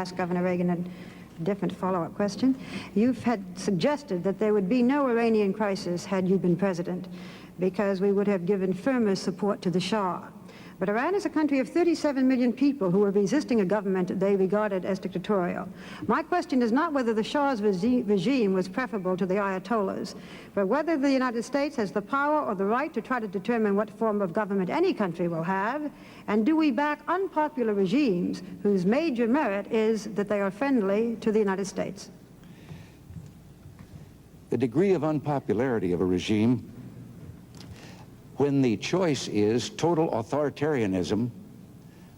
ask Governor Reagan a different follow-up question. You've had suggested that there would be no Iranian crisis had you been president, because we would have given firmer support to the Shah. But Iran is a country of 37 million people who are resisting a government they regarded as dictatorial. My question is not whether the Shah's regime was preferable to the Ayatollahs, but whether the United States has the power or the right to try to determine what form of government any country will have, and do we back unpopular regimes whose major merit is that they are friendly to the United States? The degree of unpopularity of a regime, when the choice is total authoritarianism,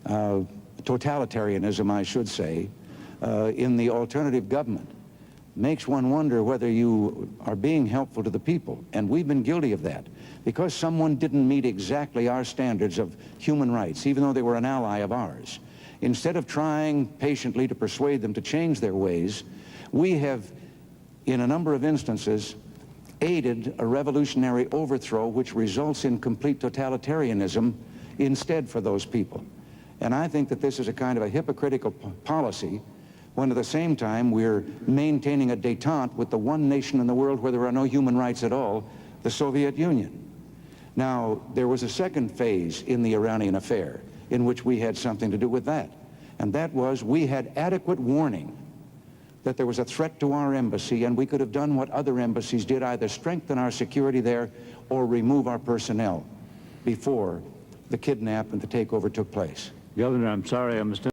totalitarianism, I should say, in the alternative government, makes one wonder whether you are being helpful to the people. And we've been guilty of that. Because someone didn't meet exactly our standards of human rights, even though they were an ally of ours, instead of trying patiently to persuade them to change their ways, we have, in a number of instances, aided a revolutionary overthrow which results in complete totalitarianism instead for those people. And I think that this is a kind of a hypocritical policy when at the same time we're maintaining a détente with the one nation in the world where there are no human rights at all, the Soviet Union. Now, there was a second phase in the Iranian affair in which we had something to do with that. And that was we had adequate warning that there was a threat to our embassy, and we could have done what other embassies did, either strengthen our security there or remove our personnel before the kidnap and the takeover took place. Governor, I'm sorry, I'm still...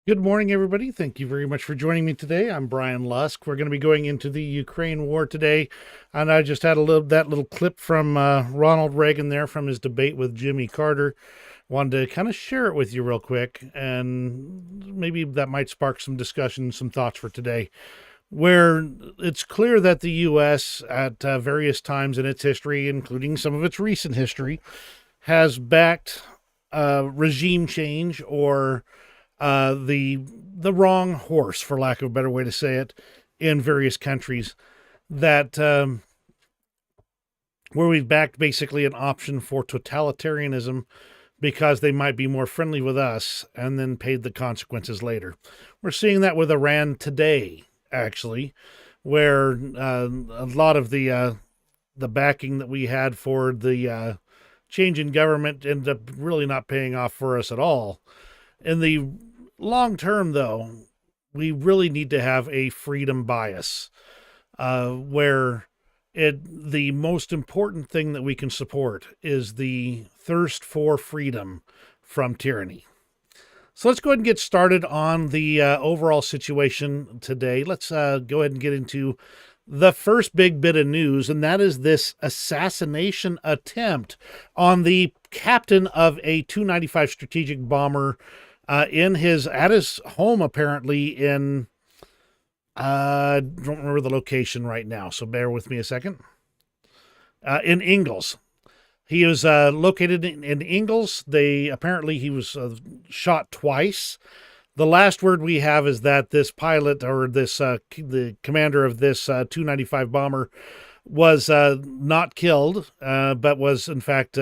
Good morning, everybody. Thank you very much for joining me today. I'm Brian Lusk. We're going to be going into the Ukraine war today, and I just had that little clip from Ronald Reagan there from his debate with Jimmy Carter. Wanted to kind of share it with you real quick, and maybe that might spark some discussion, some thoughts for today, where it's clear that the U.S. at various times in its history, including some of its recent history, has backed regime change or the wrong horse, for lack of a better way to say it, in various countries that where we've backed basically an option for totalitarianism because they might be more friendly with us and then paid the consequences later. We're seeing that with Iran today, actually, where a lot of the backing that we had for the change in government ended up really not paying off for us at all. In the long term, though, we really need to have a freedom bias where the most important thing that we can support is the thirst for freedom from tyranny. So let's go ahead and get started on the overall situation today. Let's go ahead and get into the first big bit of news, and that is this assassination attempt on the captain of a 295 strategic bomber at his home, apparently in, I don't remember the location right now, so bear with me a second. In Ingalls. He was located in Ingalls. Apparently he was shot twice. The last word we have is that this pilot, or the commander of this 295 bomber, was not killed, but was in fact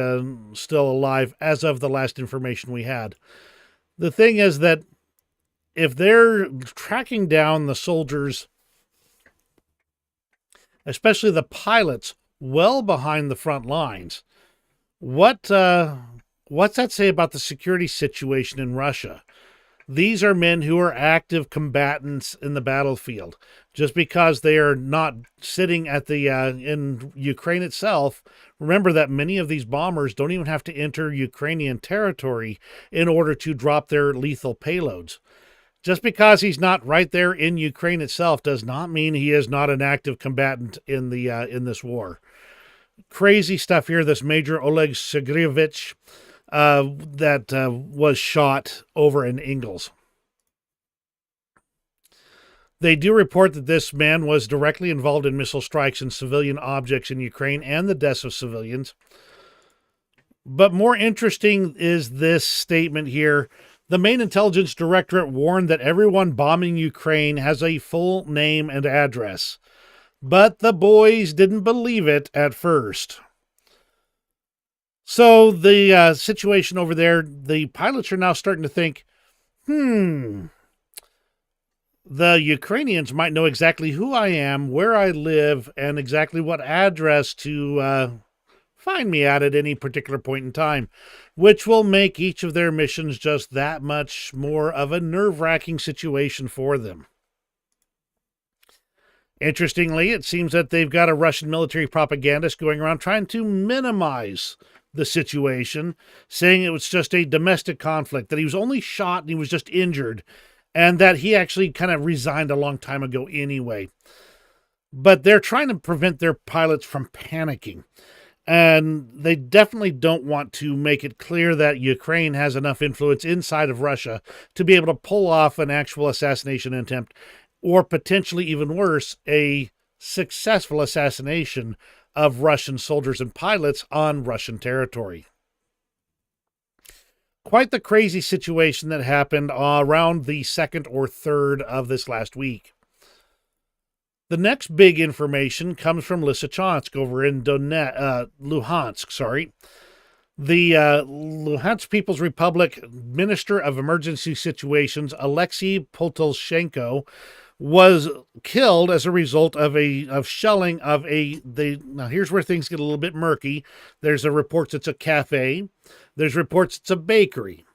still alive as of the last information we had. The thing is that if they're tracking down the soldiers, especially the pilots, well behind the front lines, what's that say about the security situation in Russia? These are men who are active combatants in the battlefield. Just because they are not sitting at in Ukraine itself, remember that many of these bombers don't even have to enter Ukrainian territory in order to drop their lethal payloads. Just because he's not right there in Ukraine itself does not mean he is not an active combatant in this war. Crazy stuff here. This Major Oleg Sergeyevich that was shot over in Ingalls. They do report that this man was directly involved in missile strikes and civilian objects in Ukraine and the deaths of civilians. But more interesting is this statement here. The main intelligence directorate warned that everyone bombing Ukraine has a full name and address. But the boys didn't believe it at first. So the situation over there, the pilots are now starting to think, the Ukrainians might know exactly who I am, where I live, and exactly what address to find me at any particular point in time, which will make each of their missions just that much more of a nerve-wracking situation for them. Interestingly, it seems that they've got a Russian military propagandist going around trying to minimize the situation, saying it was just a domestic conflict, that he was only shot and he was just injured, and that he actually kind of resigned a long time ago anyway. But they're trying to prevent their pilots from panicking. And they definitely don't want to make it clear that Ukraine has enough influence inside of Russia to be able to pull off an actual assassination attempt, or potentially even worse, a successful assassination of Russian soldiers and pilots on Russian territory. Quite the crazy situation that happened around the 2nd or 3rd of this last week. The next big information comes from Lysychansk over in Luhansk. The Luhansk People's Republic Minister of Emergency Situations, Alexei Potoshenko, was killed as a result of shelling of now here's where things get a little bit murky. There's a reports it's a cafe. There's reports it's a bakery.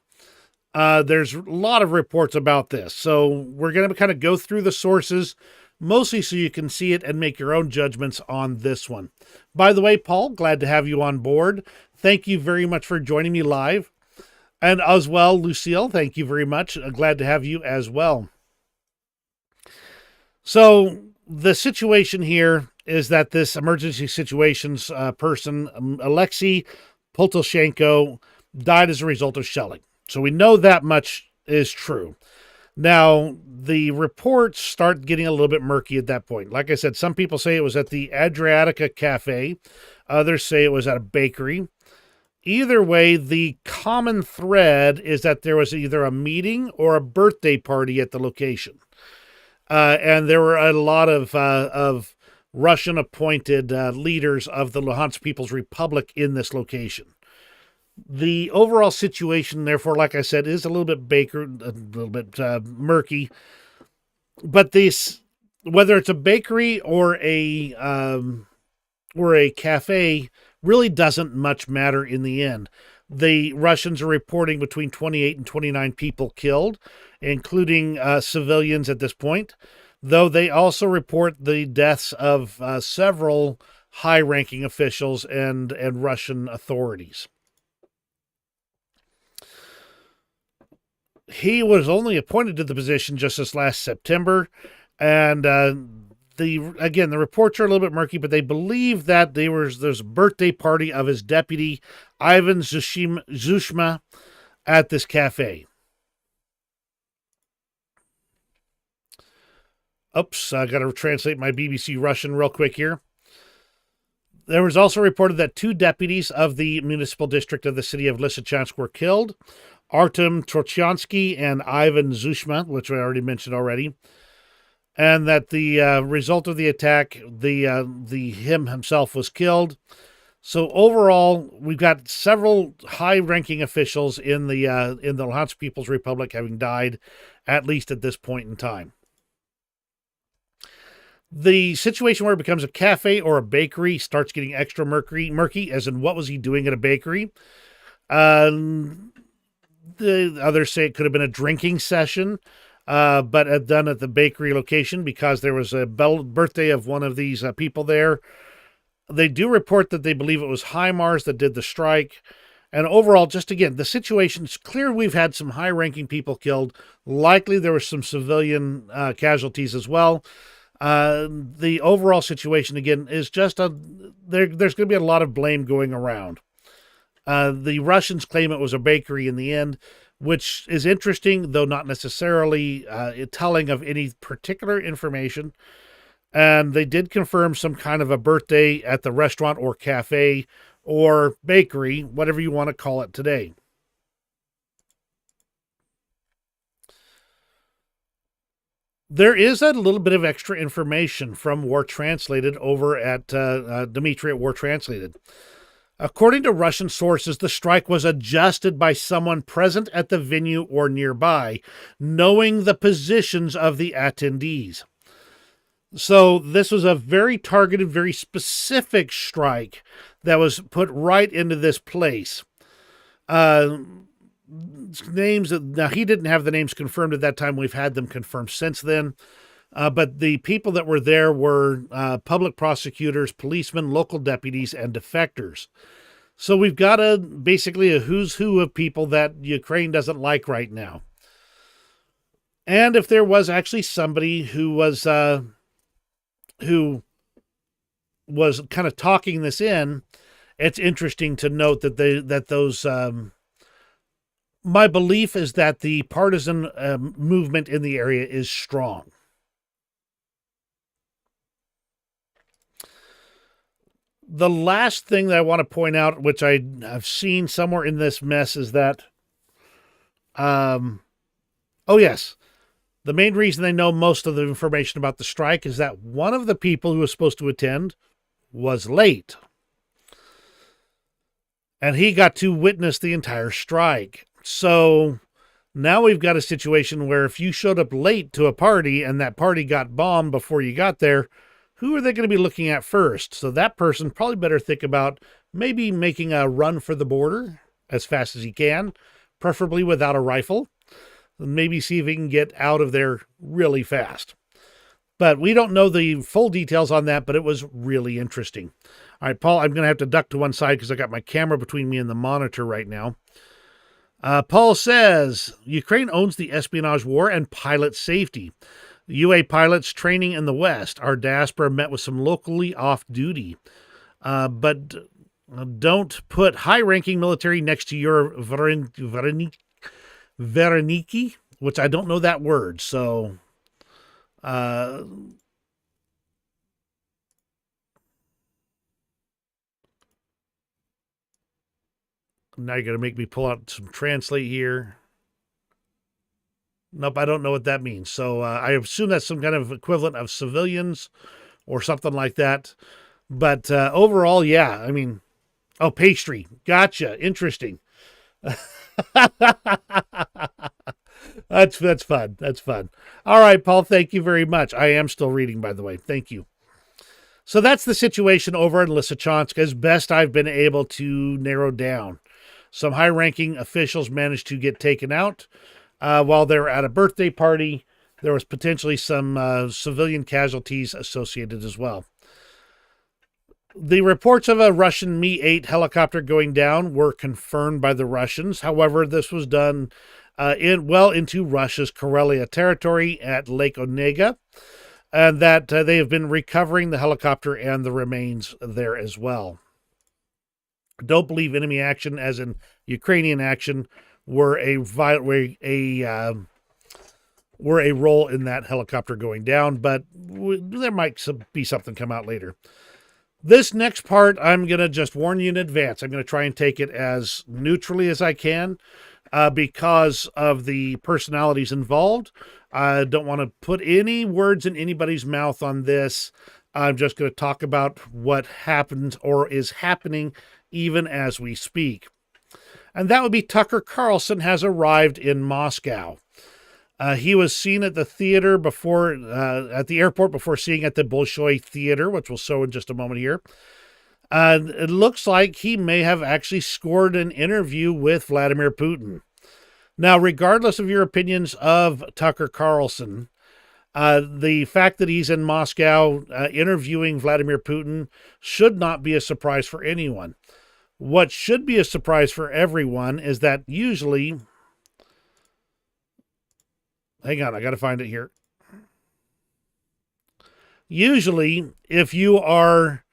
There's a lot of reports about this. So we're going to kind of go through the sources, mostly so you can see it and make your own judgments on this one. By the way, Paul, glad to have you on board. Thank you very much for joining me live. And as well, Lucille, thank you very much. Glad to have you as well. So the situation here is that this emergency situations person, Alexei Potoshenko, died as a result of shelling. So we know that much is true. Now, the reports start getting a little bit murky at that point. Like I said, some people say it was at the Adriatica Cafe. Others say it was at a bakery. Either way, the common thread is that there was either a meeting or a birthday party at the location. And there were a lot of Russian-appointed leaders of the Luhansk People's Republic in this location. The overall situation, therefore, like I said, is a little bit murky. But whether it's a bakery or a cafe, really doesn't much matter in the end. The Russians are reporting between 28 and 29 people killed, including civilians at this point, though they also report the deaths of several high-ranking officials and Russian authorities. He was only appointed to the position just this last September, and the reports are a little bit murky, but they believe that there's a birthday party of his deputy, Ivan Zushma, at this cafe. Oops, I got to translate my BBC Russian real quick here. There was also reported that 2 deputies of the municipal district of the city of Lysychansk were killed, Artem Trochansky and Ivan Zushma, which I already mentioned already, and that the result of the attack, him himself was killed. So overall, we've got several high-ranking officials in the Luhansk People's Republic having died, at least at this point in time. The situation where it becomes a cafe or a bakery starts getting extra murky, as in what was he doing at a bakery? The others say it could have been a drinking session, but done at the bakery location because there was a birthday of one of these people there. They do report that they believe it was HIMARS that did the strike. And overall, just again, the situation's clear. We've had some high-ranking people killed. Likely there were some civilian casualties as well. The overall situation, again, is just there's going to be a lot of blame going around. The Russians claim it was a bakery in the end, which is interesting, though not necessarily telling of any particular information. And they did confirm some kind of a birthday at the restaurant or cafe or bakery, whatever you want to call it today. There is a little bit of extra information from War Translated over at Dimitri at War Translated. According to Russian sources, the strike was adjusted by someone present at the venue or nearby, knowing the positions of the attendees. So this was a very targeted, very specific strike that was put right into this place. Names, now he didn't have the names confirmed at that time. We've had them confirmed since then. But the people that were there were public prosecutors, policemen, local deputies, and defectors. So we've got basically a who's who of people that Ukraine doesn't like right now. And if there was actually somebody who was kind of talking this in, it's interesting to note that those. My belief is that the partisan movement in the area is strong. The last thing that I want to point out, which I've seen somewhere in this mess, is that, oh yes, the main reason they know most of the information about the strike is that one of the people who was supposed to attend was late. And he got to witness the entire strike. So now we've got a situation where if you showed up late to a party and that party got bombed before you got there, who are they going to be looking at first? So that person probably better think about maybe making a run for the border as fast as he can, preferably without a rifle. Maybe see if he can get out of there really fast. But we don't know the full details on that, but it was really interesting. All right, Paul, I'm going to have to duck to one side because I got my camera between me and the monitor right now. Paul says, Ukraine owns the espionage war and pilot safety. UA pilots training in the West. Our diaspora met with some locally off-duty. But don't put high-ranking military next to your Veroniki, which I don't know that word. So, now you're going to make me pull out some translate here. Nope, I don't know what that means. So I assume that's some kind of equivalent of civilians or something like that. But overall, yeah, I mean, oh, pastry. Gotcha. Interesting. That's fun. That's fun. All right, Paul, thank you very much. I am still reading, by the way. Thank you. So that's the situation over in Lysychansk as best I've been able to narrow down. Some high-ranking officials managed to get taken out. While they were at a birthday party, there was potentially some civilian casualties associated as well. The reports of a Russian Mi-8 helicopter going down were confirmed by the Russians. However, this was done into Russia's Karelia territory at Lake Onega, and that they have been recovering the helicopter and the remains there as well. Don't believe enemy action, as in Ukrainian action, were a role in that helicopter going down, but there might be something come out later. This next part, I'm going to just warn you in advance. I'm going to try and take it as neutrally as I can because of the personalities involved. I don't want to put any words in anybody's mouth on this. I'm just going to talk about what happened or is happening even as we speak. And that would be Tucker Carlson has arrived in Moscow. He was seen at the theater at the airport before seeing at the Bolshoi Theater, which we'll show in just a moment here. It looks like he may have actually scored an interview with Vladimir Putin. Now, regardless of your opinions of Tucker Carlson, the fact that he's in Moscow interviewing Vladimir Putin should not be a surprise for anyone. What should be a surprise for everyone is that usually... Hang on, I got to find it here. Usually, if you are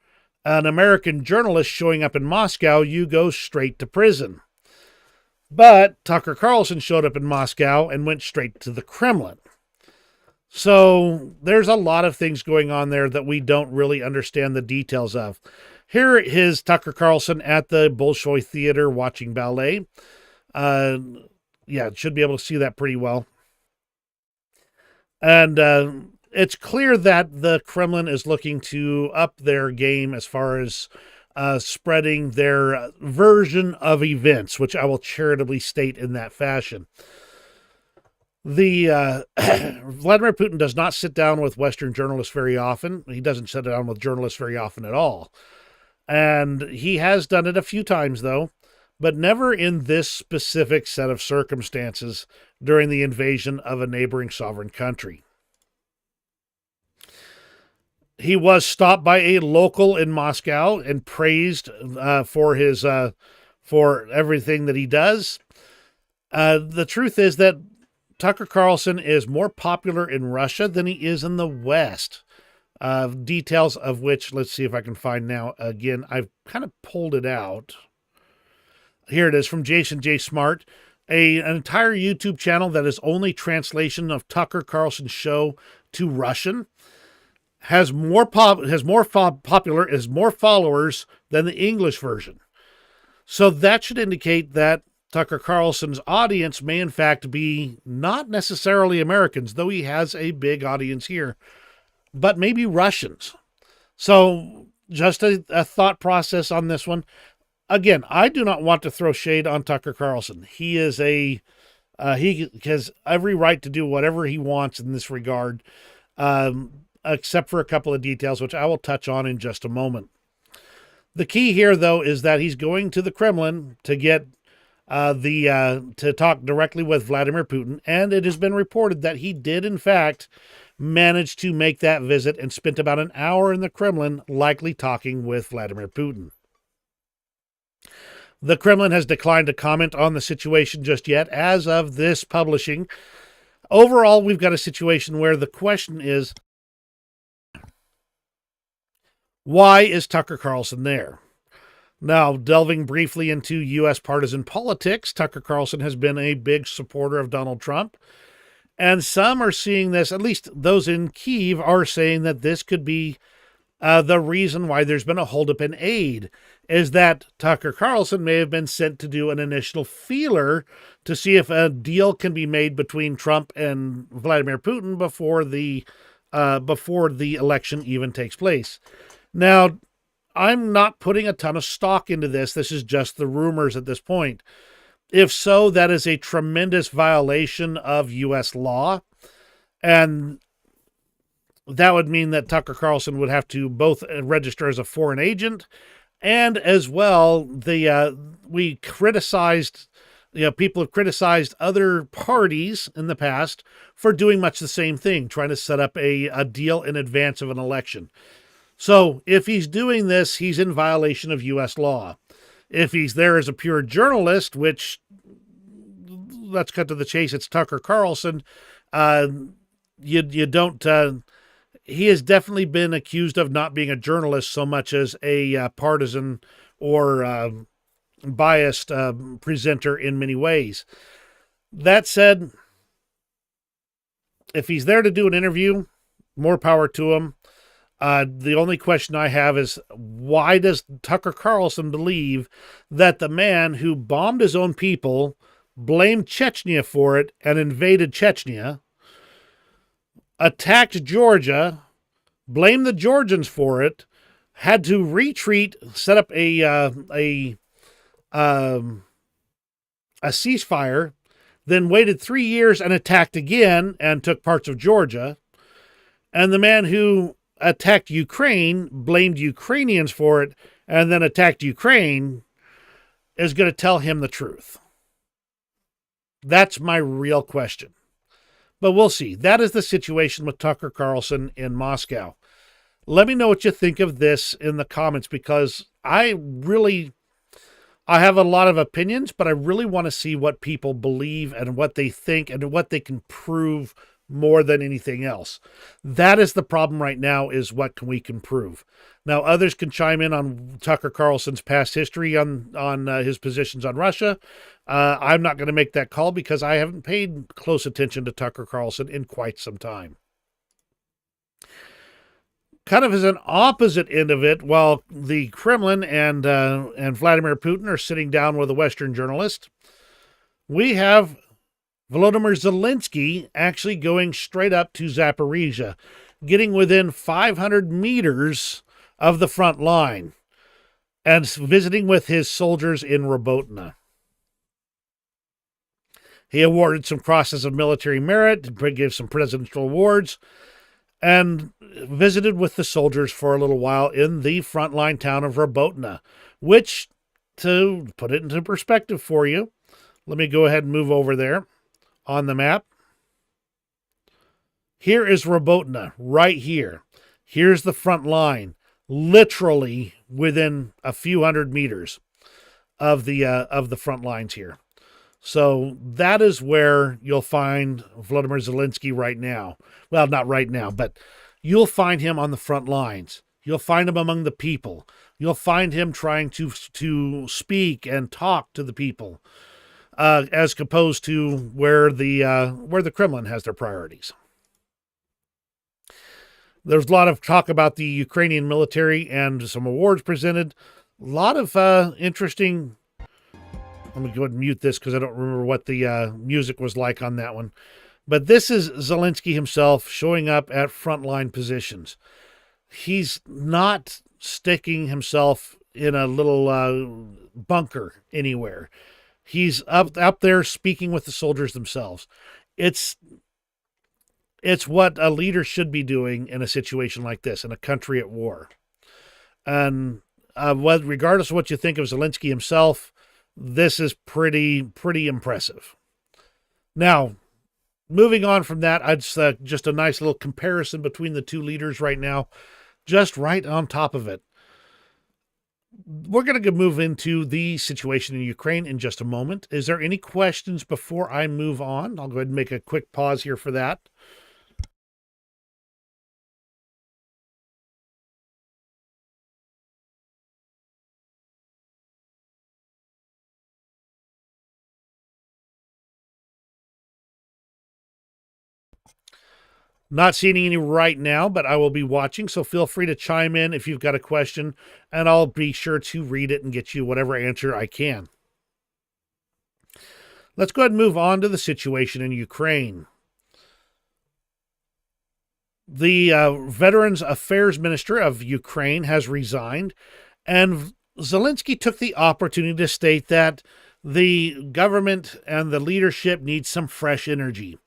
an American journalist showing up in Moscow, you go straight to prison. But Tucker Carlson showed up in Moscow and went straight to the Kremlin. So there's a lot of things going on there that we don't really understand the details of. Here is Tucker Carlson at the Bolshoi Theater watching ballet. Should be able to see that pretty well. And it's clear that the Kremlin is looking to up their game as far as spreading their version of events, which I will charitably state in that fashion. The Vladimir Putin does not sit down with Western journalists very often. He doesn't sit down with journalists very often at all. And he has done it a few times, though, but never in this specific set of circumstances during the invasion of a neighboring sovereign country. He was stopped by a local in Moscow and praised for everything that he does. The truth is that Tucker Carlson is more popular in Russia than he is in the West. Details of which, let's see if I can find now. Again, I've kind of pulled it out. Here it is from Jason J. Smart, an entire YouTube channel that is only translation of Tucker Carlson's show to Russian. Has more followers than the English version. So that should indicate that Tucker Carlson's audience may in fact be not necessarily Americans, though he has a big audience here, but maybe Russians. So just a thought process on this one. Again, I do not want to throw shade on Tucker Carlson. He is he has every right to do whatever he wants in this regard, except for a couple of details, which I will touch on in just a moment. The key here, though, is that he's going to the Kremlin to get to talk directly with Vladimir Putin, and it has been reported that he did, in fact, manage to make that visit and spent about an hour in the Kremlin, likely talking with Vladimir Putin. The Kremlin has declined to comment on the situation just yet, as of this publishing. Overall, we've got a situation where the question is, why is Tucker Carlson there? Now, delving briefly into U.S. partisan politics, Tucker Carlson has been a big supporter of Donald Trump. And some are seeing this, at least those in Kyiv are saying that this could be the reason why there's been a holdup in aid, is that Tucker Carlson may have been sent to do an initial feeler to see if a deal can be made between Trump and Vladimir Putin before the election even takes place. Now, I'm not putting a ton of stock into this. This is just the rumors at this point. If so, that is a tremendous violation of U.S. law. And that would mean that Tucker Carlson would have to both register as a foreign agent, and as well, we criticized, people have criticized other parties in the past for doing much the same thing, trying to set up a deal in advance of an election. So if he's doing this, he's in violation of U.S. law. If he's there as a pure journalist, which, let's cut to the chase, it's Tucker Carlson, you don't... he has definitely been accused of not being a journalist so much as a partisan or biased presenter in many ways. That said, if he's there to do an interview, more power to him. The only question I have is, why does Tucker Carlson believe that the man who bombed his own people, blamed Chechnya for it, and invaded Chechnya, attacked Georgia, blamed the Georgians for it, had to retreat, set up a ceasefire, then waited 3 years and attacked again and took parts of Georgia, and the man who attacked Ukraine, blamed Ukrainians for it, and then attacked Ukraine, is going to tell him the truth? That's my real question. But we'll see. That is the situation with Tucker Carlson in Moscow. Let me know what you think of this in the comments, because I have a lot of opinions, but I really want to see what people believe and what they think and what they can prove more than anything else. That is the problem right now, is what we can prove. Now, others can chime in on Tucker Carlson's past history on his positions on Russia. I'm not going to make that call because I haven't paid close attention to Tucker Carlson in quite some time. Kind of as an opposite end of it, while the Kremlin and Vladimir Putin are sitting down with a Western journalist, we have Volodymyr Zelensky actually going straight up to Zaporizhia, getting within 500 meters of the front line. and visiting with his soldiers in Robotyne. He awarded some crosses of military merit, gave some presidential awards, and visited with the soldiers for a little while in the frontline town of Robotyne, which, to put it into perspective for you, let me go ahead and move over there on the map. Here is Robotyne, right here. Here's the front line, literally within a few hundred meters of the front lines here. So that is where you'll find Volodymyr Zelensky right now. Well, not right now, but you'll find him on the front lines. You'll find him among the people. You'll find him trying to speak and talk to the people, as opposed to where the Kremlin has their priorities. There's a lot of talk about the Ukrainian military and some awards presented. A lot of interesting. Let me go ahead and mute this because I don't remember what the music was like on that one. But this is Zelensky himself showing up at frontline positions. He's not sticking himself in a little bunker anywhere. He's up there speaking with the soldiers themselves. It's what a leader should be doing in a situation like this, in a country at war. And regardless of what you think of Zelensky himself, this is pretty impressive. Now, moving on from that, just a nice little comparison between the two leaders right now, just right on top of it. We're going to move into the situation in Ukraine in just a moment. Is there any questions before I move on? I'll go ahead and make a quick pause here for that. Not seeing any right now, but I will be watching, so feel free to chime in if you've got a question, and I'll be sure to read it and get you whatever answer I can. Let's go ahead and move on to the situation in Ukraine. The Veterans Affairs Minister of Ukraine has resigned, and Zelensky took the opportunity to state that the government and the leadership need some fresh energy.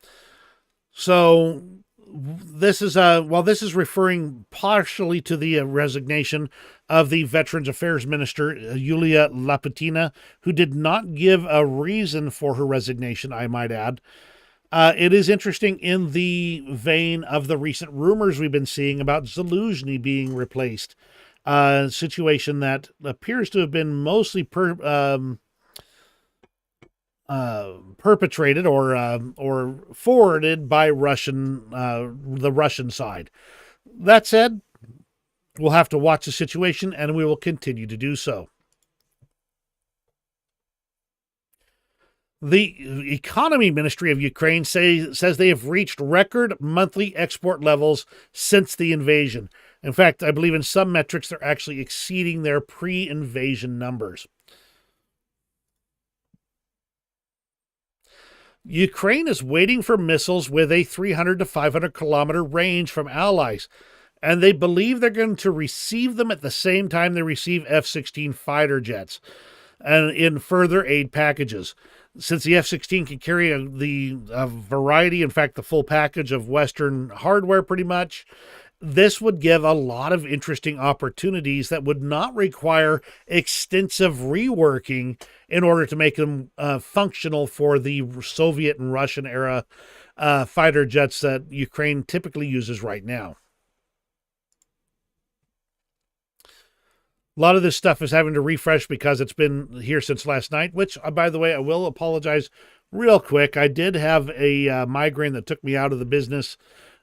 So this is referring partially to the resignation of the Veterans Affairs Minister, Yulia Laputina, who did not give a reason for her resignation, I might add. It is interesting in the vein of the recent rumors we've been seeing about Zelensky being replaced, a situation that appears to have been mostly perpetrated or forwarded by the Russian side. That said, we'll have to watch the situation, and we will continue to do so. The Economy Ministry of Ukraine says they have reached record monthly export levels since the invasion. In fact, I believe in some metrics they're actually exceeding their pre-invasion numbers. Ukraine is waiting for missiles with a 300 to 500 kilometer range from allies, and they believe they're going to receive them at the same time they receive F-16 fighter jets and in further aid packages. Since the F-16 can carry a variety, in fact, the full package of Western hardware pretty much, this would give a lot of interesting opportunities that would not require extensive reworking in order to make them functional for the Soviet and Russian era fighter jets that Ukraine typically uses right now. A lot of this stuff is having to refresh because it's been here since last night, which, by the way, I will apologize real quick. I did have a migraine that took me out of the business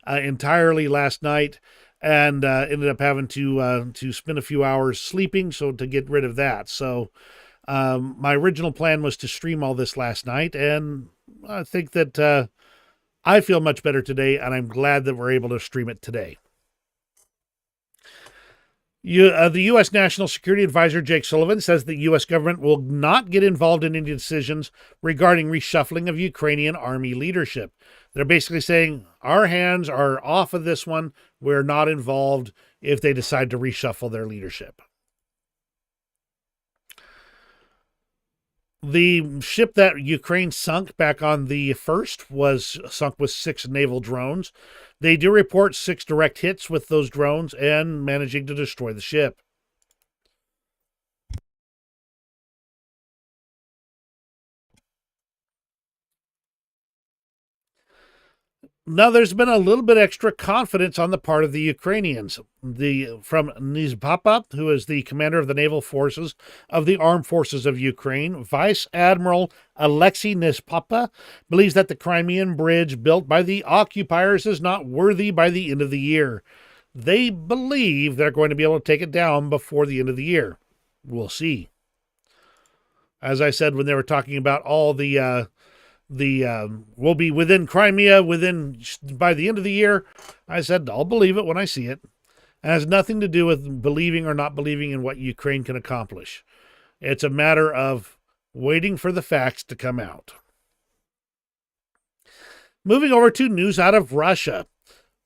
entirely last night, and ended up having to spend a few hours sleeping to get rid of that. So my original plan was to stream all this last night, and I think that I feel much better today, and I'm glad that we're able to stream it today. The U.S. National Security Advisor Jake Sullivan says the U.S. government will not get involved in any decisions regarding reshuffling of Ukrainian army leadership. They're basically saying, our hands are off of this one. We're not involved if they decide to reshuffle their leadership. The ship that Ukraine sunk back on the 1st was sunk with 6 naval drones. They do report 6 direct hits with those drones and managing to destroy the ship. Now, there's been a little bit extra confidence on the part of the Ukrainians. From Nizhpapa, who is the commander of the naval forces of the armed forces of Ukraine, Vice Admiral Alexei Nizhpapa believes that the Crimean bridge built by the occupiers is not worthy by the end of the year. They believe they're going to be able to take it down before the end of the year. We'll see. As I said when they were talking about all the we'll be within Crimea by the end of the year, I said I'll believe it when I see it. It has nothing to do with believing or not believing in what Ukraine can accomplish. It's a matter of waiting for the facts to come out. Moving over to news out of Russia.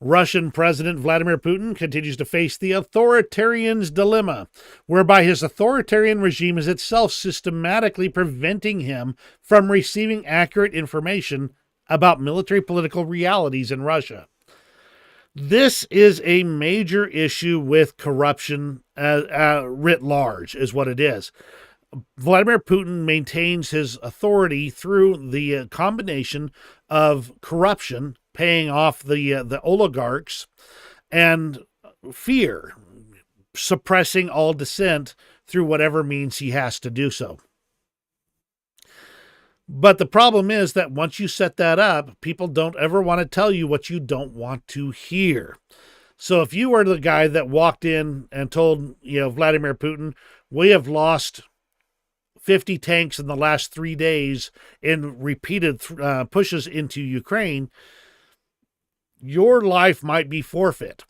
Russian President Vladimir Putin continues to face the authoritarian's dilemma, whereby his authoritarian regime is itself systematically preventing him from receiving accurate information about military political realities in Russia. This is a major issue with corruption writ large, is what it is. Vladimir Putin maintains his authority through the combination of corruption, paying off the oligarchs, and fear, suppressing all dissent through whatever means he has to do so. But the problem is that once you set that up, people don't ever want to tell you what you don't want to hear. So if you were the guy that walked in and told, Vladimir Putin, we have lost 50 tanks in the last 3 days in repeated pushes into Ukraine, your life might be forfeit.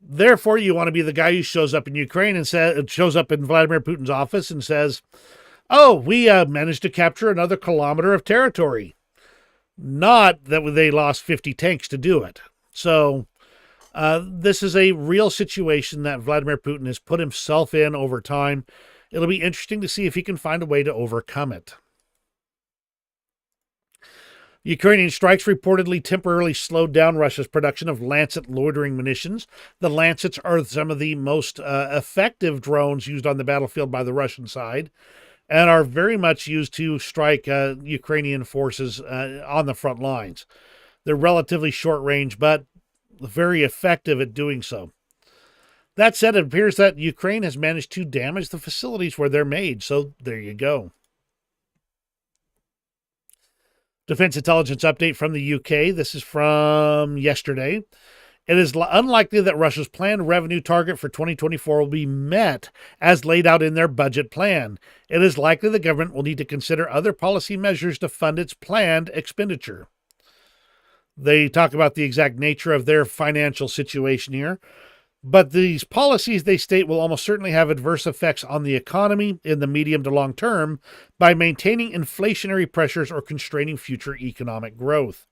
Therefore, you want to be the guy who shows up in Ukraine and shows up in Vladimir Putin's office and says, "Oh, we managed to capture another kilometer of territory." Not that they lost 50 tanks to do it. So this is a real situation that Vladimir Putin has put himself in over time. It'll be interesting to see if he can find a way to overcome it. Ukrainian strikes reportedly temporarily slowed down Russia's production of Lancet loitering munitions. The Lancets are some of the most effective drones used on the battlefield by the Russian side and are very much used to strike Ukrainian forces on the front lines. They're relatively short range, but very effective at doing so. That said, it appears that Ukraine has managed to damage the facilities where they're made, so there you go. Defense intelligence update from the UK. This is from yesterday. It is unlikely that Russia's planned revenue target for 2024 will be met as laid out in their budget plan. It is likely the government will need to consider other policy measures to fund its planned expenditure. They talk about the exact nature of their financial situation here. But these policies, they state, will almost certainly have adverse effects on the economy in the medium to long term by maintaining inflationary pressures or constraining future economic growth.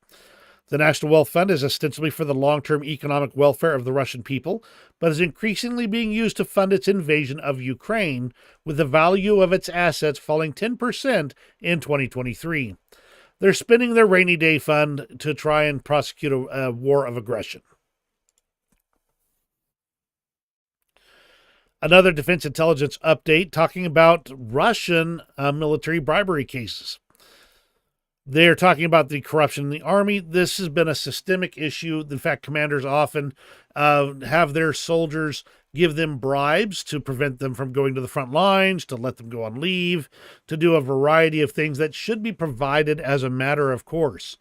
The National Wealth Fund is ostensibly for the long-term economic welfare of the Russian people, but is increasingly being used to fund its invasion of Ukraine, with the value of its assets falling 10% in 2023. They're spending their rainy day fund to try and prosecute a war of aggression. Another defense intelligence update talking about Russian military bribery cases. They're talking about the corruption in the army. This has been a systemic issue. In fact, commanders often have their soldiers give them bribes to prevent them from going to the front lines, to let them go on leave, to do a variety of things that should be provided as a matter of course.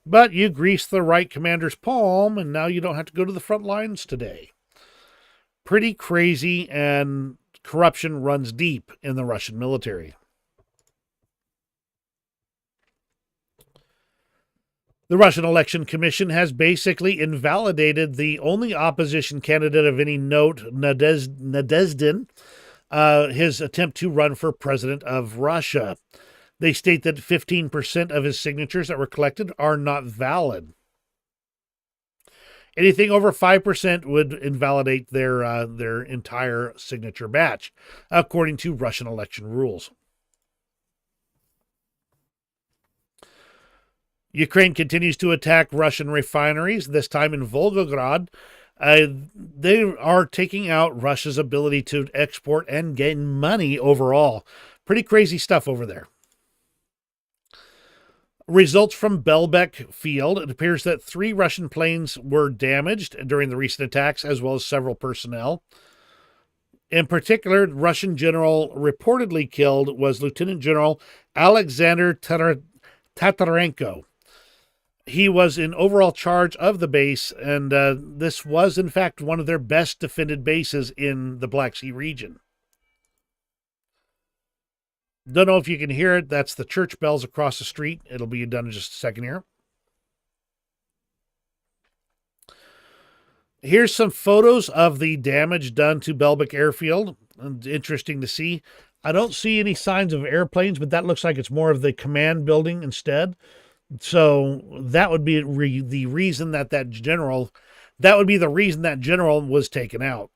But you grease the right commander's palm, and now you don't have to go to the front lines today. Pretty crazy, and corruption runs deep in the Russian military. The Russian Election Commission has basically invalidated the only opposition candidate of any note, Nadezhdin, his attempt to run for president of Russia. They state that 15% of his signatures that were collected are not valid. Anything over 5% would invalidate their entire signature batch, according to Russian election rules. Ukraine continues to attack Russian refineries, this time in Volgograd. They are taking out Russia's ability to export and gain money overall. Pretty crazy stuff over there. Results from Belbek field. It appears that 3 Russian planes were damaged during the recent attacks, as well as several personnel. In particular, Russian general reportedly killed was Lieutenant General Alexander Tatarenko. He was in overall charge of the base, and this was, in fact, one of their best defended bases in the Black Sea region. Don't know if you can hear it. That's the church bells across the street. It'll be done in just a second here. Here's some photos of the damage done to Belbek Airfield. Interesting to see. I don't see any signs of airplanes, but that looks like it's more of the command building instead. So that would be the reason that general was taken out.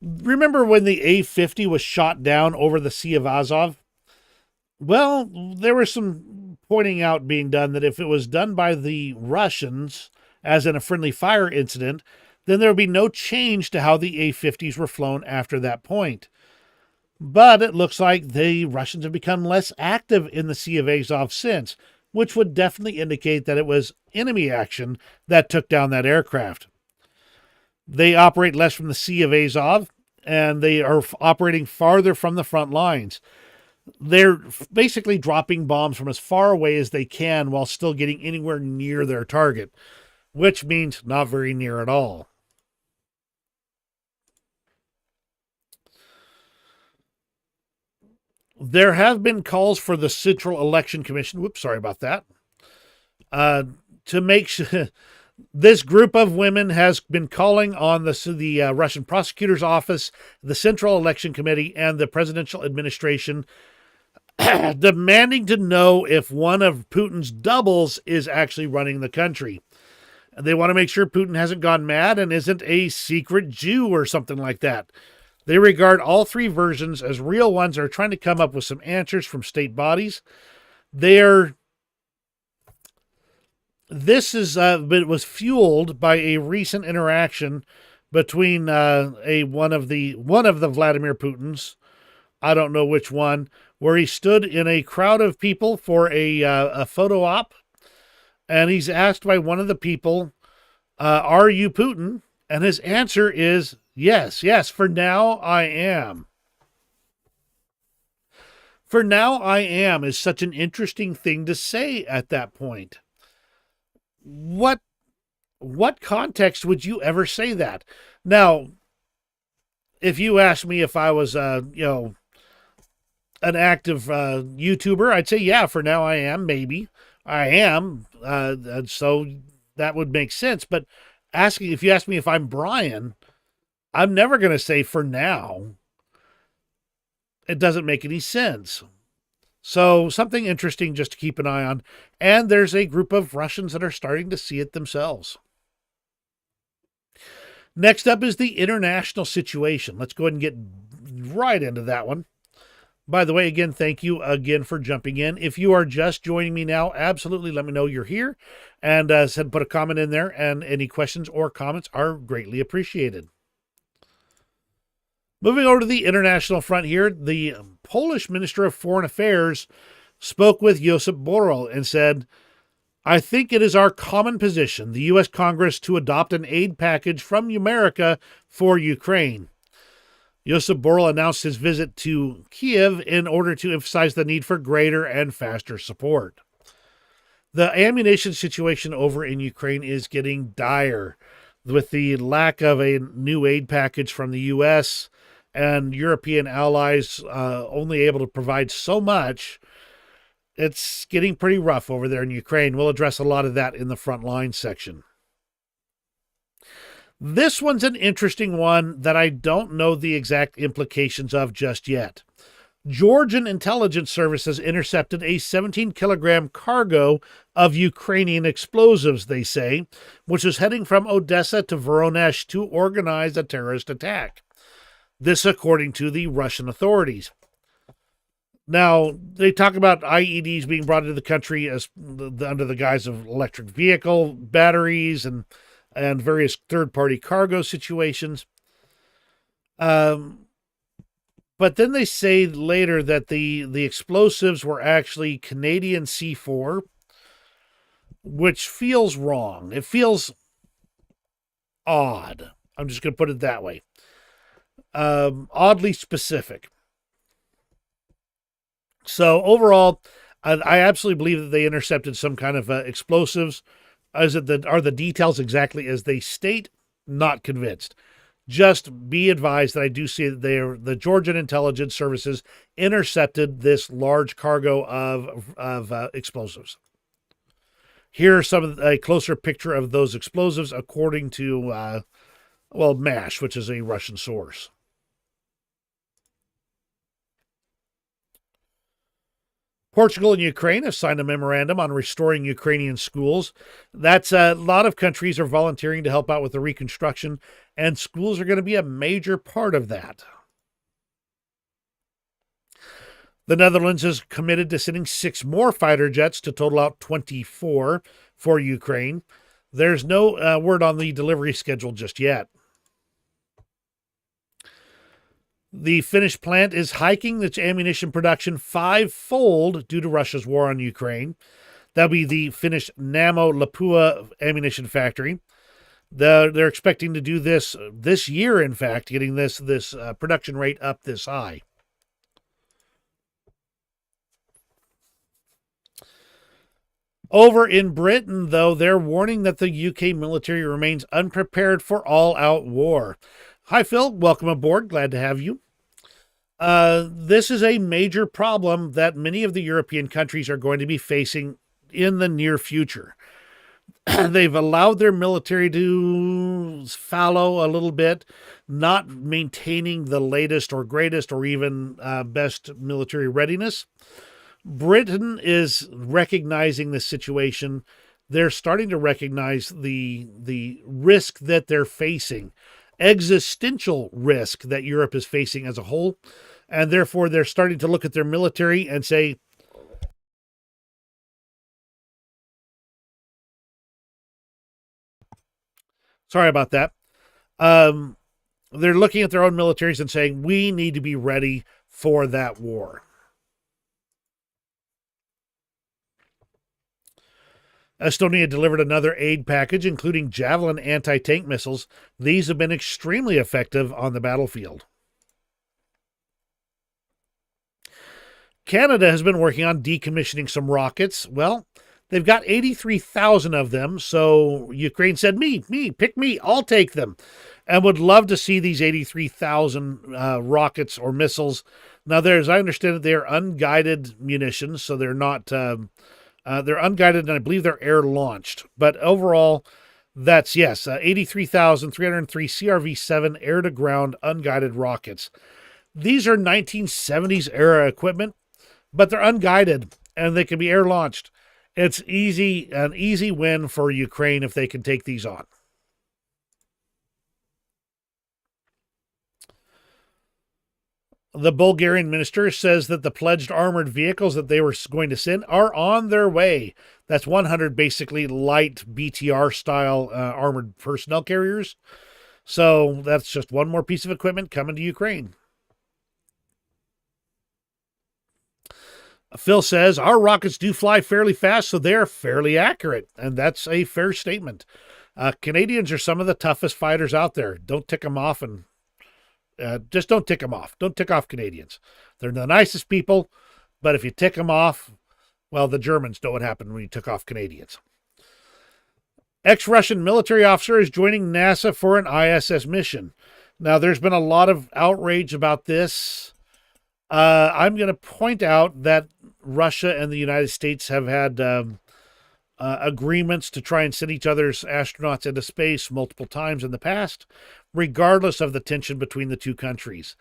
Remember when the A-50 was shot down over the Sea of Azov? Well, there was some pointing out being done that if it was done by the Russians, as in a friendly fire incident, then there would be no change to how the A-50s were flown after that point. But it looks like the Russians have become less active in the Sea of Azov since, which would definitely indicate that it was enemy action that took down that aircraft. They operate less from the Sea of Azov, and they are operating farther from the front lines. They're basically dropping bombs from as far away as they can while still getting anywhere near their target, which means not very near at all. There have been calls for the Central Election Commission, sorry about that, to make sure. This group of women has been calling on the Russian prosecutor's office, the Central Election Committee, and the presidential administration, demanding to know if one of Putin's doubles is actually running the country. They want to make sure Putin hasn't gone mad and isn't a secret Jew or something like that. They regard all 3 versions as real ones and are trying to come up with some answers from state bodies. This was fueled by a recent interaction between one of the Vladimir Putins, I don't know which one, where he stood in a crowd of people for a photo op, and he's asked by one of the people, "Are you Putin?" And his answer is, "Yes, for now I am." For now I am is such an interesting thing to say at that point. What context would you ever say that? Now, if you asked me if I was, an active YouTuber, I'd say, yeah, for now I am, maybe. I am, so that would make sense. But if you ask me if I'm Brian, I'm never going to say for now. It doesn't make any sense. So something interesting just to keep an eye on. And there's a group of Russians that are starting to see it themselves. Next up is the international situation. Let's go ahead and get right into that one. By the way, again, thank you again for jumping in. If you are just joining me now, absolutely let me know you're here. And put a comment in there. And any questions or comments are greatly appreciated. Moving over to the international front here, the Polish Minister of Foreign Affairs spoke with Josip Borrell and said, "I think it is our common position, the U.S. Congress, to adopt an aid package from America for Ukraine." Josip Borrell announced his visit to Kiev in order to emphasize the need for greater and faster support. The ammunition situation over in Ukraine is getting dire, with the lack of a new aid package from the U.S., and European allies only able to provide so much. It's getting pretty rough over there in Ukraine. We'll address a lot of that in the front line section. This one's an interesting one that I don't know the exact implications of just yet. Georgian intelligence services intercepted a 17-kilogram cargo of Ukrainian explosives, they say, which was heading from Odessa to Voronezh to organize a terrorist attack. This according to the Russian authorities. Now, they talk about IEDs being brought into the country as under the guise of electric vehicle batteries and various third-party cargo situations. But then they say later that the explosives were actually Canadian C4, which feels wrong. It feels odd. I'm just going to put it that way. Oddly specific. So overall, I absolutely believe that they intercepted some kind of explosives. Are the details exactly as they state? Not convinced. Just be advised that I do see that the Georgian intelligence services intercepted this large cargo of explosives. Here's a closer picture of those explosives according to MASH, which is a Russian source. Portugal and Ukraine have signed a memorandum on restoring Ukrainian schools. That's a lot of countries are volunteering to help out with the reconstruction, and schools are going to be a major part of that. The Netherlands is committed to sending 6 more fighter jets to total out 24 for Ukraine. There's no word on the delivery schedule just yet. The Finnish plant is hiking its ammunition production 5-fold due to Russia's war on Ukraine. That'll be the Finnish Namo Lapua ammunition factory. They're expecting to do this year, in fact, getting this production rate up this high. Over in Britain, though, they're warning that the UK military remains unprepared for all-out war. Hi, Phil. Welcome aboard. Glad to have you. This is a major problem that many of the European countries are going to be facing in the near future. They've allowed their military to fallow a little bit, not maintaining the latest or greatest or even best military readiness. Britain is recognizing the situation. They're starting to recognize the risk that they're facing, existential risk that Europe is facing as a whole, and therefore they're starting to look at their military and say, sorry about that. They're looking at their own militaries and saying, we need to be ready for that war. Estonia delivered another aid package, including Javelin anti-tank missiles. These have been extremely effective on the battlefield. Canada has been working on decommissioning some rockets. Well, they've got 83,000 of them, so Ukraine said, pick me, I'll take them, and would love to see these 83,000 rockets or missiles. Now, as I understand it, they're unguided munitions, so they're not... they're unguided, and I believe they're air-launched. But overall, that's, 83,303 CRV-7 air-to-ground unguided rockets. These are 1970s-era equipment, but they're unguided, and they can be air-launched. It's an easy win for Ukraine if they can take these on. The Bulgarian minister says that the pledged armored vehicles that they were going to send are on their way. That's 100 basically light BTR-style armored personnel carriers. So that's just one more piece of equipment coming to Ukraine. Phil says, our rockets do fly fairly fast, so they're fairly accurate. And that's a fair statement. Canadians are some of the toughest fighters out there. Don't tick them off and... just don't tick them off. Don't tick off Canadians. They're the nicest people, but if you tick them off, well, the Germans know what happened when you took off Canadians. Ex-Russian military officer is joining NASA for an ISS mission. Now, there's been a lot of outrage about this. I'm going to point out that Russia and the United States have had agreements to try and send each other's astronauts into space multiple times in the past, regardless of the tension between the two countries.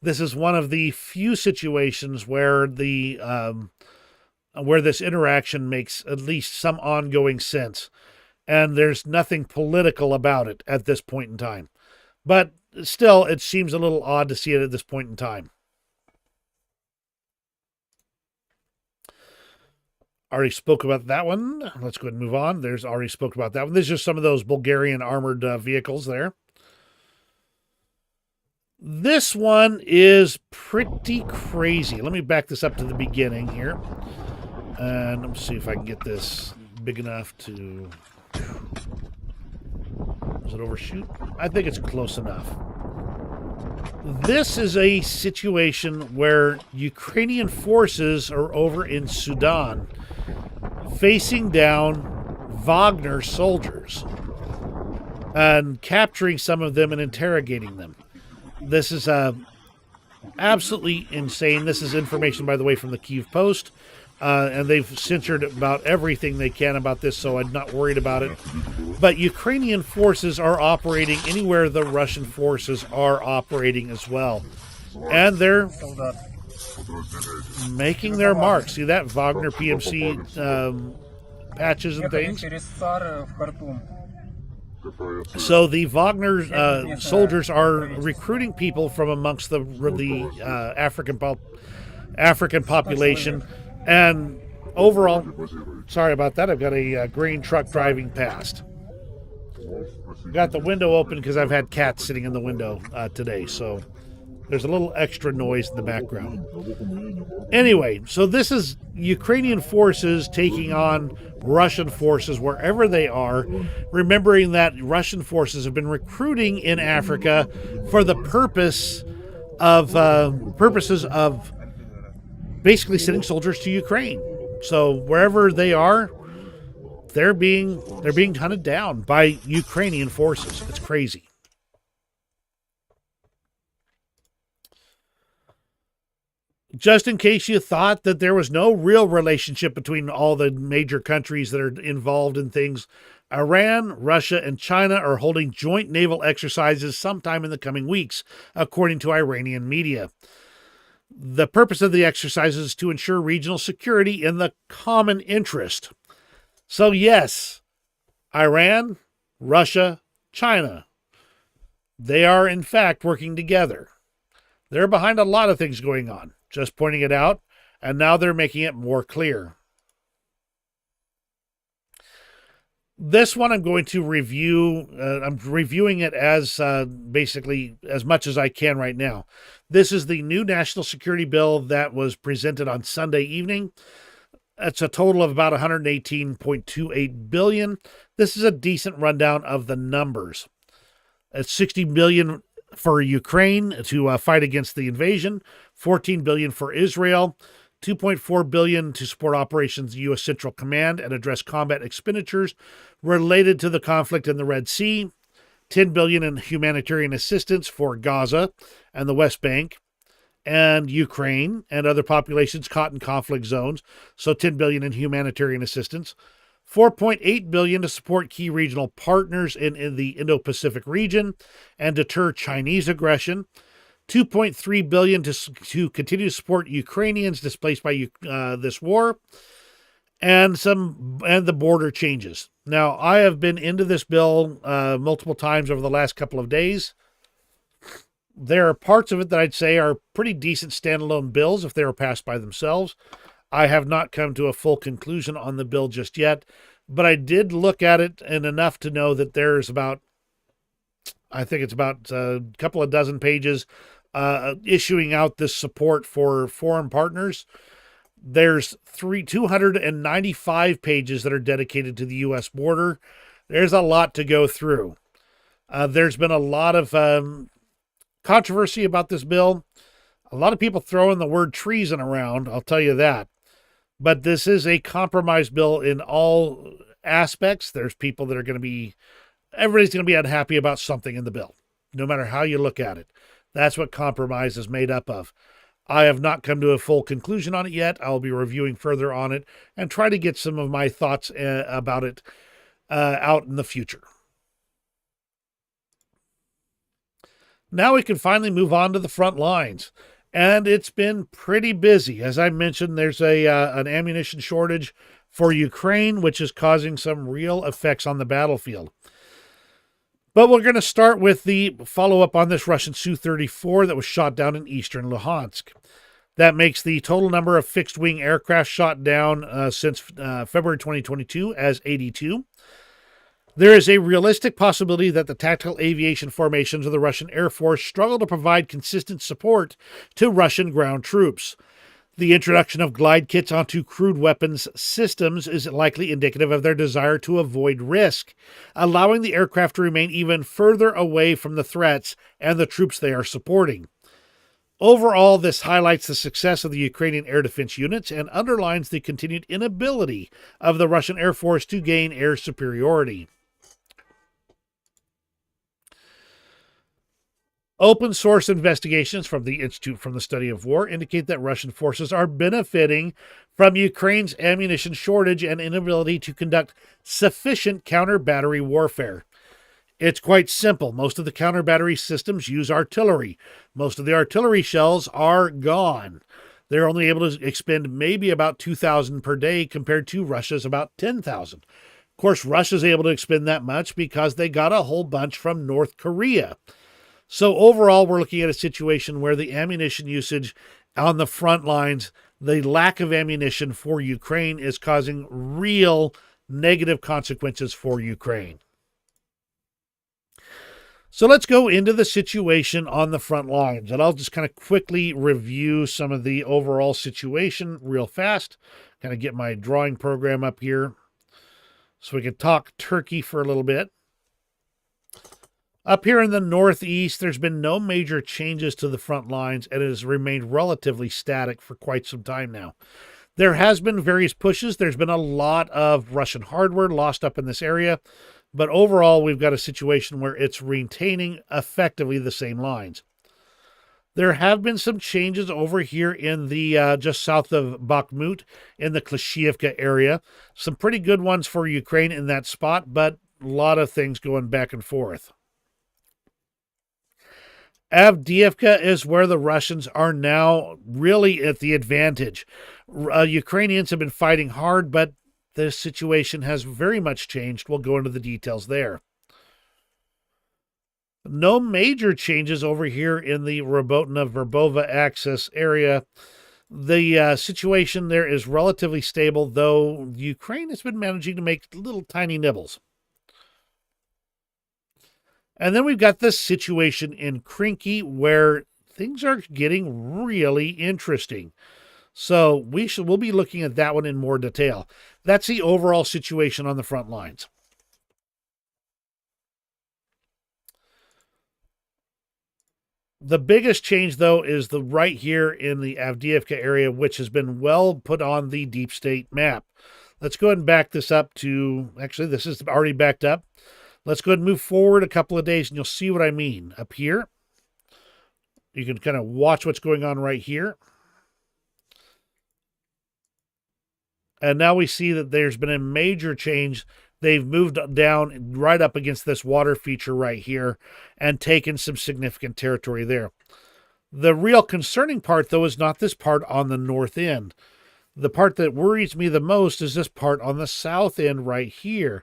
This is one of the few situations where where this interaction makes at least some ongoing sense, and there's nothing political about it at this point in time. But still, it seems a little odd to see it at this point in time. Already spoke about that one. Let's go ahead and move on. There's already spoke about that one. There's just some of those Bulgarian armored vehicles there. This one is pretty crazy. Let me back this up to the beginning here. And let me see if I can get this big enough to... Does it overshoot? I think it's close enough. This is a situation where Ukrainian forces are over in Sudan facing down Wagner soldiers and capturing some of them and interrogating them. This is absolutely insane. This is information, by the way, from the Kyiv Post. And they've censored about everything they can about this, so I'm not worried about it. But Ukrainian forces are operating anywhere the Russian forces are operating as well. And they're making their mark. See that? Wagner PMC patches and things. So the Wagner soldiers are recruiting people from amongst the African population. And overall, sorry about that, I've got a green truck driving past. Got the window open because I've had cats sitting in the window today, so there's a little extra noise in the background. Anyway, so this is Ukrainian forces taking on Russian forces wherever they are, remembering that Russian forces have been recruiting in Africa for the purposes of basically sending soldiers to Ukraine. So wherever they are, they're being hunted down by Ukrainian forces. It's crazy. Just in case you thought that there was no real relationship between all the major countries that are involved in things, Iran, Russia, and China are holding joint naval exercises sometime in the coming weeks, according to Iranian media. The purpose of the exercise is to ensure regional security in the common interest. So yes, Iran, Russia, China, they are in fact working together. They're behind a lot of things going on, just pointing it out, and now they're making it more clear. This one I'm going to review. I'm reviewing it as basically as much as I can right now. This is the new national security bill that was presented on Sunday evening. It's a total of about $118.28 billion. This is a decent rundown of the numbers. It's $60 billion for Ukraine to fight against the invasion, $14 billion for Israel, $2.4 billion to support operations U.S. Central Command and address combat expenditures related to the conflict in the Red Sea, $10 billion in humanitarian assistance for Gaza and the West Bank and Ukraine and other populations caught in conflict zones, so $10 billion in humanitarian assistance, $4.8 billion to support key regional partners in the Indo-Pacific region and deter Chinese aggression, $2.3 billion to continue to support Ukrainians displaced by this war, and the border changes. Now, I have been into this bill multiple times over the last couple of days. There are parts of it that I'd say are pretty decent standalone bills if they were passed by themselves. I have not come to a full conclusion on the bill just yet, but I did look at it and enough to know that there's about, I think it's about a couple of dozen pages issuing out this support for foreign partners. There's 295 pages that are dedicated to the U.S. border. There's a lot to go through. There's been a lot of controversy about this bill. A lot of people throwing the word treason around, I'll tell you that. But this is a compromise bill in all aspects. There's people that are going to be, everybody's going to be unhappy about something in the bill, no matter how you look at it. That's what compromise is made up of. I have not come to a full conclusion on it yet. I'll be reviewing further on it and try to get some of my thoughts about it out in the future. Now we can finally move on to the front lines. And it's been pretty busy. As I mentioned, there's an ammunition shortage for Ukraine, which is causing some real effects on the battlefield. But we're going to start with the follow-up on this Russian Su-34 that was shot down in eastern Luhansk. That makes the total number of fixed-wing aircraft shot down since February 2022 as 82. There is a realistic possibility that the tactical aviation formations of the Russian Air Force struggle to provide consistent support to Russian ground troops. The introduction of glide kits onto crude weapons systems is likely indicative of their desire to avoid risk, allowing the aircraft to remain even further away from the threats and the troops they are supporting. Overall, this highlights the success of the Ukrainian air defense units and underlines the continued inability of the Russian Air Force to gain air superiority. Open source investigations from the Institute for the Study of War indicate that Russian forces are benefiting from Ukraine's ammunition shortage and inability to conduct sufficient counter-battery warfare. It's quite simple. Most of the counter-battery systems use artillery. Most of the artillery shells are gone. They're only able to expend maybe about 2,000 per day compared to Russia's about 10,000. Of course, Russia's able to expend that much because they got a whole bunch from North Korea. So overall, we're looking at a situation where the ammunition usage on the front lines, the lack of ammunition for Ukraine is causing real negative consequences for Ukraine. So let's go into the situation on the front lines, and I'll just kind of quickly review some of the overall situation real fast. Kind of get my drawing program up here so we can talk Turkey for a little bit. Up here in the northeast, there's been no major changes to the front lines, and it has remained relatively static for quite some time now. There has been various pushes. There's been a lot of Russian hardware lost up in this area. But overall, we've got a situation where it's retaining effectively the same lines. There have been some changes over here in the just south of Bakhmut in the Klishchiivka area. Some pretty good ones for Ukraine in that spot, but a lot of things going back and forth. Avdiivka is where the Russians are now really at the advantage. Ukrainians have been fighting hard, but this situation has very much changed. We'll go into the details there. No major changes over here in the Robotyne-Verbova axis area. The situation there is relatively stable, though Ukraine has been managing to make little tiny nibbles. And then we've got this situation in Krinky where things are getting really interesting. So we'll be looking at that one in more detail. That's the overall situation on the front lines. The biggest change, though, is the right here in the Avdiivka area, which has been well put on the deep state map. Let's go ahead and back this up to, actually, this is already backed up. Let's go ahead and move forward a couple of days, and you'll see what I mean. Up here, you can kind of watch what's going on right here. And now we see that there's been a major change. They've moved down right up against this water feature right here and taken some significant territory there. The real concerning part, though, is not this part on the north end. The part that worries me the most is this part on the south end right here,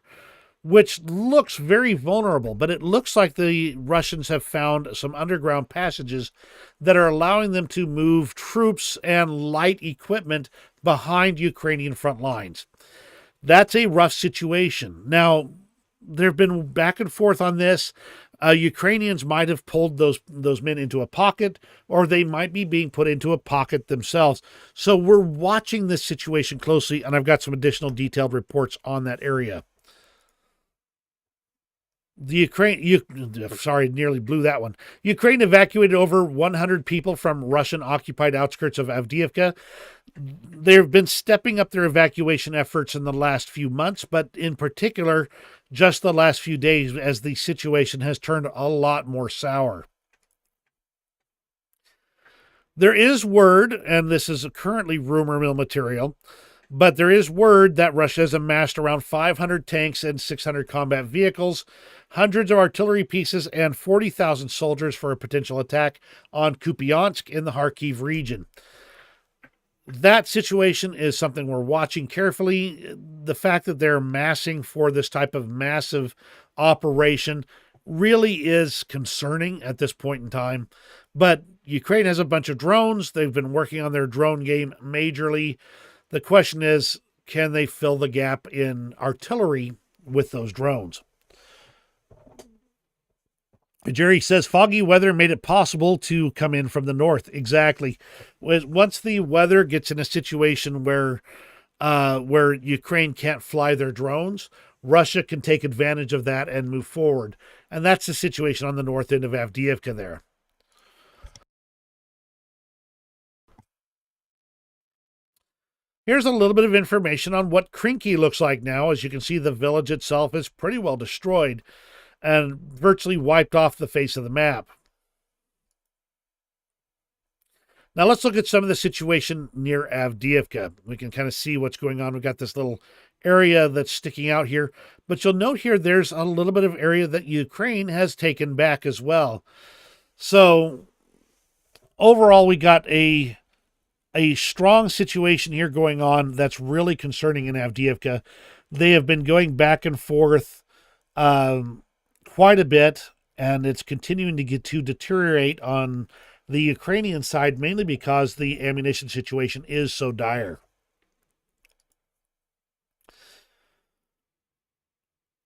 which looks very vulnerable, but it looks like the Russians have found some underground passages that are allowing them to move troops and light equipment behind Ukrainian front lines. That's a rough situation. Now, there have been back and forth on this. Ukrainians might have pulled those men into a pocket, or they might be being put into a pocket themselves. So we're watching this situation closely, and I've got some additional detailed reports on that area. Nearly blew that one. Ukraine evacuated over 100 people from Russian-occupied outskirts of Avdiivka. They've been stepping up their evacuation efforts in the last few months, but in particular, just the last few days as the situation has turned a lot more sour. There is word, and this is currently rumor mill material, but there is word that Russia has amassed around 500 tanks and 600 combat vehicles, hundreds of artillery pieces, and 40,000 soldiers for a potential attack on Kupiansk in the Kharkiv region. That situation is something we're watching carefully. The fact that they're massing for this type of massive operation really is concerning at this point in time. But Ukraine has a bunch of drones. They've been working on their drone game majorly. The question is, can they fill the gap in artillery with those drones? Jerry says foggy weather made it possible to come in from the north. Exactly. Once the weather gets in a situation where Ukraine can't fly their drones, Russia can take advantage of that and move forward. And that's the situation on the north end of Avdiivka there. Here's a little bit of information on what Krinky looks like now. As you can see, the village itself is pretty well destroyed and virtually wiped off the face of the map. Now let's look at some of the situation near Avdiivka. We can kind of see what's going on. We've got this little area that's sticking out here. But you'll note here there's a little bit of area that Ukraine has taken back as well. So overall, we got a strong situation here going on that's really concerning in Avdiivka. They have been going back and forth quite a bit, and it's continuing to deteriorate on the Ukrainian side, mainly because the ammunition situation is so dire.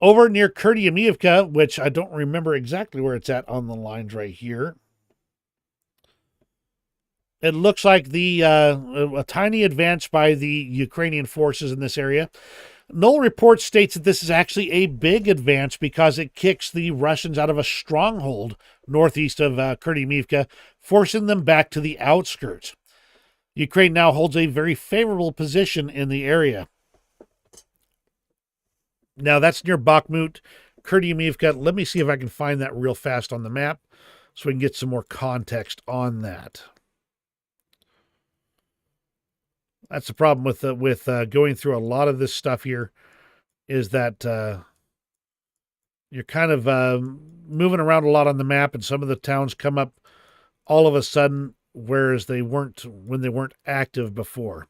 Over near Kurdyamivka, which I don't remember exactly where it's at on the lines right here, it looks like a tiny advance by the Ukrainian forces in this area. Null Report states that this is actually a big advance because it kicks the Russians out of a stronghold northeast of Kurdyamivka, forcing them back to the outskirts. Ukraine now holds a very favorable position in the area. Now, that's near Bakhmut, Kurdyamivka. Let me see if I can find that real fast on the map so we can get some more context on that. That's the problem with going through a lot of this stuff here, is that you're kind of moving around a lot on the map, and some of the towns come up all of a sudden, whereas they weren't when they weren't active before.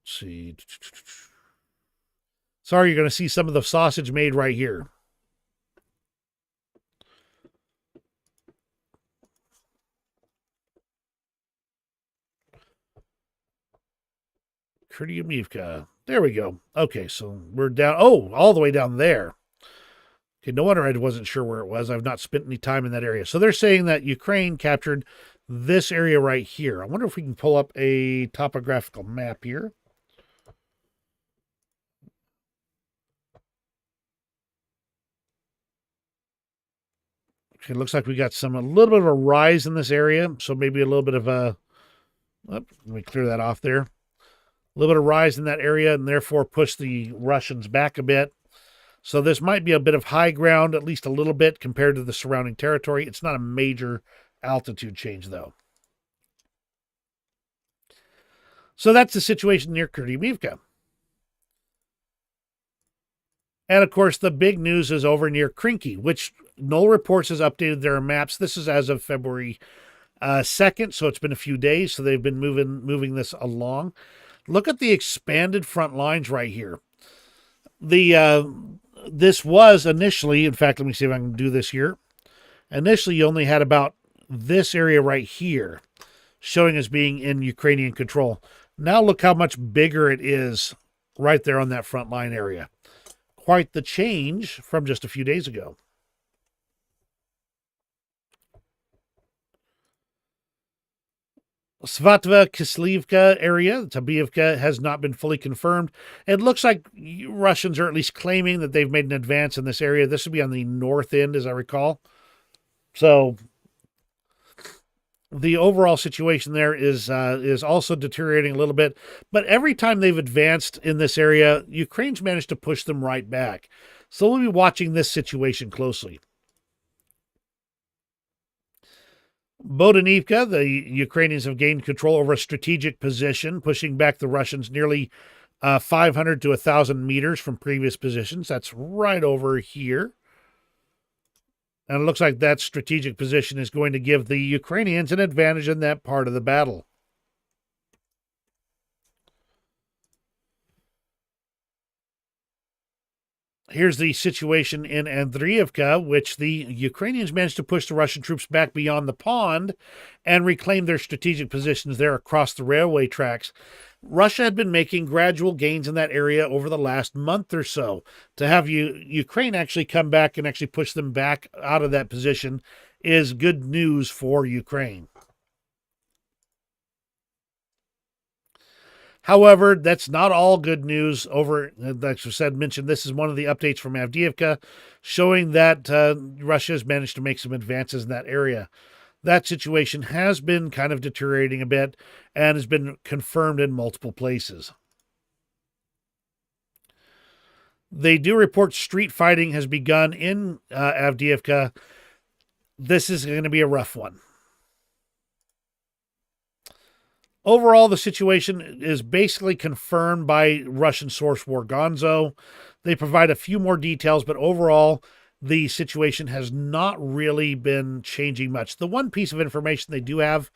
Let's see. Sorry, you're going to see some of the sausage made right here. Kurdyamivka. There we go. Okay, so we're down. Oh, all the way down there. Okay, no wonder I wasn't sure where it was. I've not spent any time in that area. So they're saying that Ukraine captured this area right here. I wonder if we can pull up a topographical map here. Okay, looks like we got a little bit of a rise in this area. So maybe a little bit of a, let me clear that off there. A little bit of rise in that area, and therefore push the Russians back a bit. So this might be a bit of high ground, at least a little bit, compared to the surrounding territory. It's not a major altitude change, though. So that's the situation near Kurdyamivka. And, of course, the big news is over near Krinky, which Null Reports has updated their maps. This is as of February 2nd, so it's been a few days, so they've been moving this along. Look at the expanded front lines right here. This was initially, in fact, let me see if I can do this here. Initially, you only had about this area right here showing as being in Ukrainian control. Now look how much bigger it is right there on that front line area. Quite the change from just a few days ago. Svatva Kislivka area, Tabiivka, has not been fully confirmed. It looks like Russians are at least claiming that they've made an advance in this area. This would be on the north end, as I recall. So the overall situation there is also deteriorating a little bit. But every time they've advanced in this area, Ukraine's managed to push them right back. So we'll be watching this situation closely. Bodanivka, the Ukrainians have gained control over a strategic position, pushing back the Russians nearly 500 to 1,000 meters from previous positions. That's right over here. And it looks like that strategic position is going to give the Ukrainians an advantage in that part of the battle. Here's the situation in Andriivka, which the Ukrainians managed to push the Russian troops back beyond the pond and reclaim their strategic positions there across the railway tracks. Russia had been making gradual gains in that area over the last month or so. To have Ukraine actually come back and actually push them back out of that position is good news for Ukraine. However, that's not all good news. Like I mentioned, this is one of the updates from Avdiivka showing that Russia has managed to make some advances in that area. That situation has been kind of deteriorating a bit and has been confirmed in multiple places. They do report street fighting has begun in Avdiivka. This is going to be a rough one. Overall, the situation is basically confirmed by Russian source War Gonzo. They provide a few more details, but overall, the situation has not really been changing much. The one piece of information they do have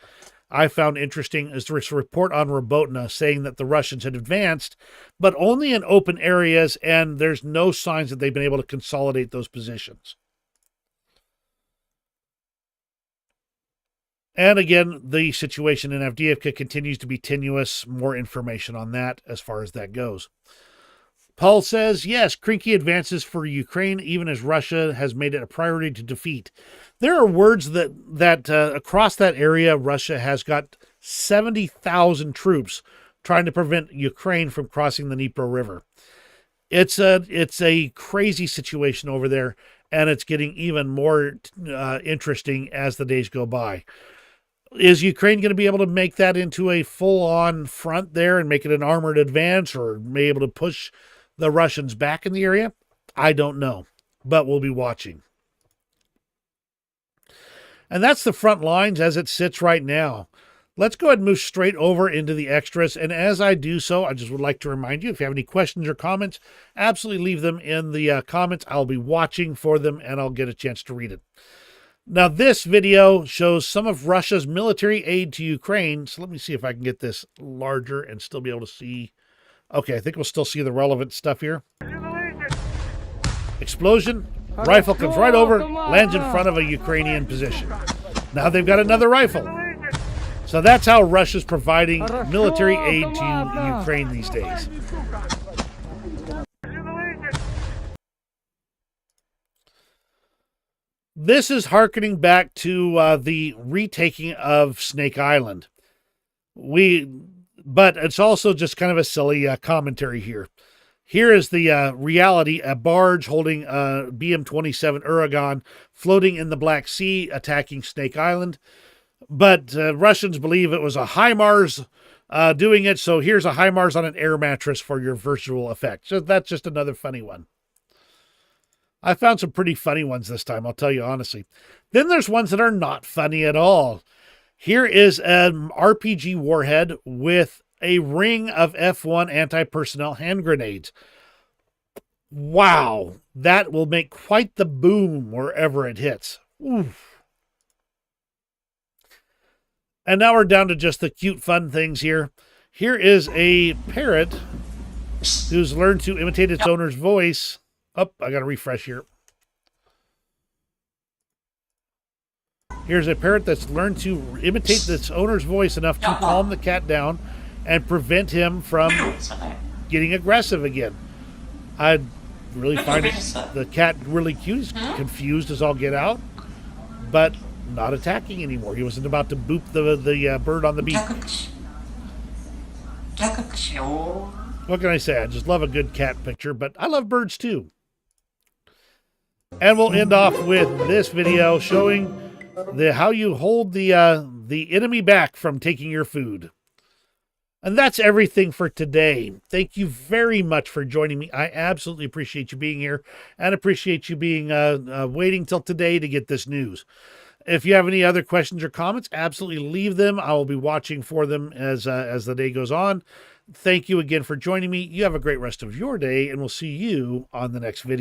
I found interesting is this report on Robotyne saying that the Russians had advanced, but only in open areas, and there's no signs that they've been able to consolidate those positions. And again, the situation in Avdiivka continues to be tenuous. More information on that as far as that goes. Paul says, yes, Krinky advances for Ukraine, even as Russia has made it a priority to defeat. There are words that across that area, Russia has got 70,000 troops trying to prevent Ukraine from crossing the Dnipro River. It's a crazy situation over there, and it's getting even more interesting as the days go by. Is Ukraine going to be able to make that into a full-on front there and make it an armored advance, or be able to push the Russians back in the area? I don't know, but we'll be watching. And that's the front lines as it sits right now. Let's go ahead and move straight over into the extras. And as I do so, I just would like to remind you, if you have any questions or comments, absolutely leave them in the comments. I'll be watching for them, and I'll get a chance to read it. Now, this video shows some of Russia's military aid to Ukraine. So let me see if I can get this larger and still be able to see. Okay, I think we'll still see the relevant stuff here. Explosion. Rifle comes right over, lands in front of a Ukrainian position. Now they've got another rifle. So that's how Russia's providing military aid to Ukraine these days. This is hearkening back to the retaking of Snake Island. But it's also just kind of a silly commentary here. Here is the reality: a barge holding a BM-27 Uragan floating in the Black Sea, attacking Snake Island. But Russians believe it was a HIMARS doing it, so here's a HIMARS on an air mattress for your visual effect. So that's just another funny one. I found some pretty funny ones this time, I'll tell you honestly. Then there's ones that are not funny at all. Here is an RPG warhead with a ring of F1 anti-personnel hand grenades. Wow, that will make quite the boom wherever it hits. Oof. And now we're down to just the cute, fun things here. Here is a parrot who's learned to imitate its owner's voice. Oh, I got to refresh here. Here's a parrot that's learned to imitate its owner's voice enough to calm the cat down and prevent him from getting aggressive again. I really find the cat really cute. He's confused as all get out, but not attacking anymore. He wasn't about to boop the bird on the beak. What can I say? I just love a good cat picture, but I love birds too. And we'll end off with this video showing how you hold the enemy back from taking your food. And that's everything for today. Thank you very much for joining me. I absolutely appreciate you being here and appreciate you being waiting till today to get this news. If you have any other questions or comments, absolutely leave them. I will be watching for them as the day goes on. Thank you again for joining me. You have a great rest of your day, and we'll see you on the next video.